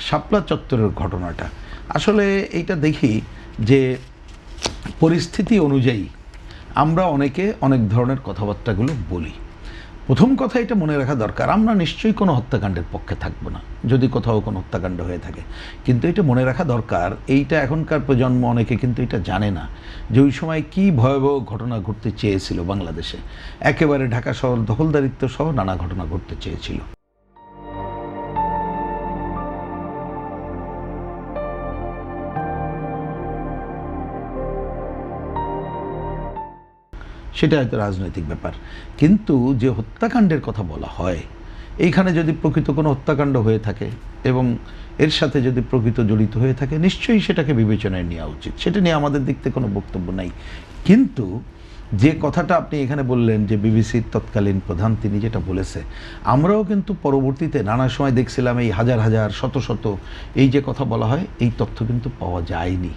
শাপলা চত্বরের ঘটনাটা আসলে এইটা দেখি যে পরিস্থিতি অনুযায়ী আমরা অনেকে অনেক ধরনের কথাবার্তাগুলো বলি। প্রথম কথা এটা মনে রাখা দরকার, আমরা নিশ্চয়ই কোনো হত্যাকাণ্ডের পক্ষে থাকবো না যদি কোথাও কোনো হত্যাকাণ্ড হয়ে থাকে, কিন্তু এটা মনে রাখা দরকার এইটা এখনকার প্রজন্ম অনেকে কিন্তু এটা জানে না যে ওই সময় কী ভয়াবহ ঘটনা ঘটতে চেয়েছিল বাংলাদেশে। একেবারে ঢাকা শহর দখলদারিত্ব সহ নানা ঘটনা ঘটতে চেয়েছিল। সেটা হয়তো রাজনৈতিক ব্যাপার, কিন্তু যে হত্যাকাণ্ডের কথা বলা হয় এইখানে যদি প্রকৃত কোনো হত্যাকাণ্ড হয়ে থাকে এবং এর সাথে যদি প্রকৃত জড়িত হয়ে থাকে নিশ্চয়ই সেটাকে বিবেচনায় নেওয়া উচিত, সেটা নিয়ে আমাদের দিক থেকে কোনো বক্তব্য নাই। কিন্তু যে কথাটা আপনি এখানে বললেন যে বিবিসির তৎকালীন প্রধান তিনি যেটা বলেছে, আমরাও কিন্তু পরবর্তীতে নানা সময় দেখছিলাম এই হাজার হাজার শত শত এই যে কথা বলা হয় এই তথ্য কিন্তু পাওয়া যায়নি।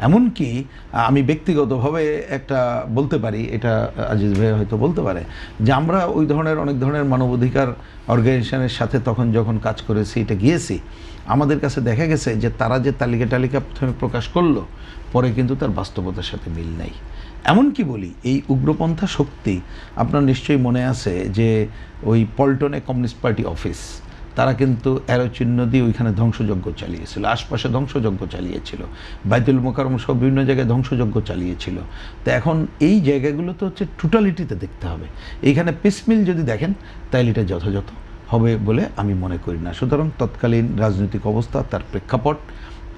এমনকি আমি ব্যক্তিগতভাবে একটা বলতে পারি, এটা আজিজ ভাই হয়তো বলতে পারে, যে আমরা ওই ধরনের অনেক ধরনের মানবাধিকার অর্গানাইজেশনের সাথে তখন যখন কাজ করেছি এটা গিয়েছি, আমাদের কাছে দেখা গেছে যে তারা যে তালিকা প্রথমে প্রকাশ করলো পরে কিন্তু তার বাস্তবতার সাথে মিল নাই। এমনকি বলি এই উগ্রপন্থা শক্তি, আপনার নিশ্চয়ই মনে আছে যে ওই পল্টনে কমিউনিস্ট পার্টি অফিস, তারা কিন্তু অ্যারো চিহ্ন দিয়ে ওইখানে ধ্বংসযজ্ঞ চালিয়েছিল, আশপাশে ধ্বংসযজ্ঞ চালিয়েছিল, বাইতুল মোকাররম সব বিভিন্ন জায়গায় ধ্বংসযজ্ঞ চালিয়েছিল। তো এখন এই জায়গাগুলো তো হচ্ছে টোটালিটিতে দেখতে হবে, এইখানে পিসমিল যদি দেখেন তাহলে এটা যথাযথ হবে বলে আমি মনে করি না। সুতরাং তৎকালীন রাজনৈতিক অবস্থা, তার প্রেক্ষাপট,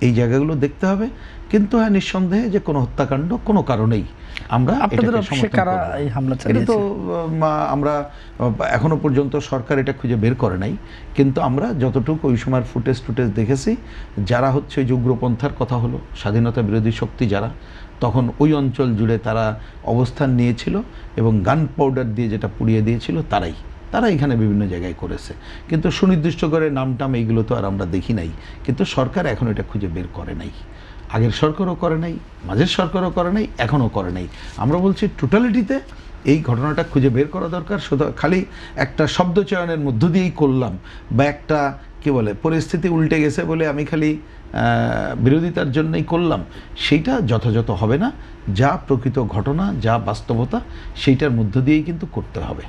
এই জায়গাগুলো দেখতে হবে। কিন্তু হ্যাঁ, নিঃসন্দেহে যে কোনো হত্যাকাণ্ড কোনো কারণেই আমরা এটা তো আমরা এখনো পর্যন্ত সরকার এটা খুঁজে বের করে নাই, কিন্তু আমরা যতটুকু ওই সময়ের ফুটেজ দেখেছি, যারা হচ্ছে ওই উগ্রপন্থার কথা হলো স্বাধীনতা বিরোধী শক্তি যারা তখন ওই অঞ্চল জুড়ে তারা অবস্থান নিয়েছিল এবং গান পাউডার দিয়ে যেটা পুড়িয়ে দিয়েছিল তারা এখানে বিভিন্ন জায়গায় করেছে, কিন্তু সুনির্দিষ্ট করে নামটাম এইগুলো তো আর আমরা দেখি নাই। কিন্তু সরকার এখন এটা খুঁজে বের করে নাই, আগের সরকারও করে নাই, মাঝের সরকারও করে নাই, এখনও করে নাই। আমরা বলছি টোটালিটিতে এই ঘটনাটা খুঁজে বের করা দরকার। শুধু খালি একটা শব্দ চয়নের মধ্য দিয়েই করলাম বা একটা কী বলে পরিস্থিতি উল্টে গেছে বলে আমি খালি বিরোধিতার জন্যই করলাম, সেইটা যথাযথ হবে না। যা প্রকৃত ঘটনা, যা বাস্তবতা, সেইটার মধ্য দিয়েই কিন্তু করতে হবে।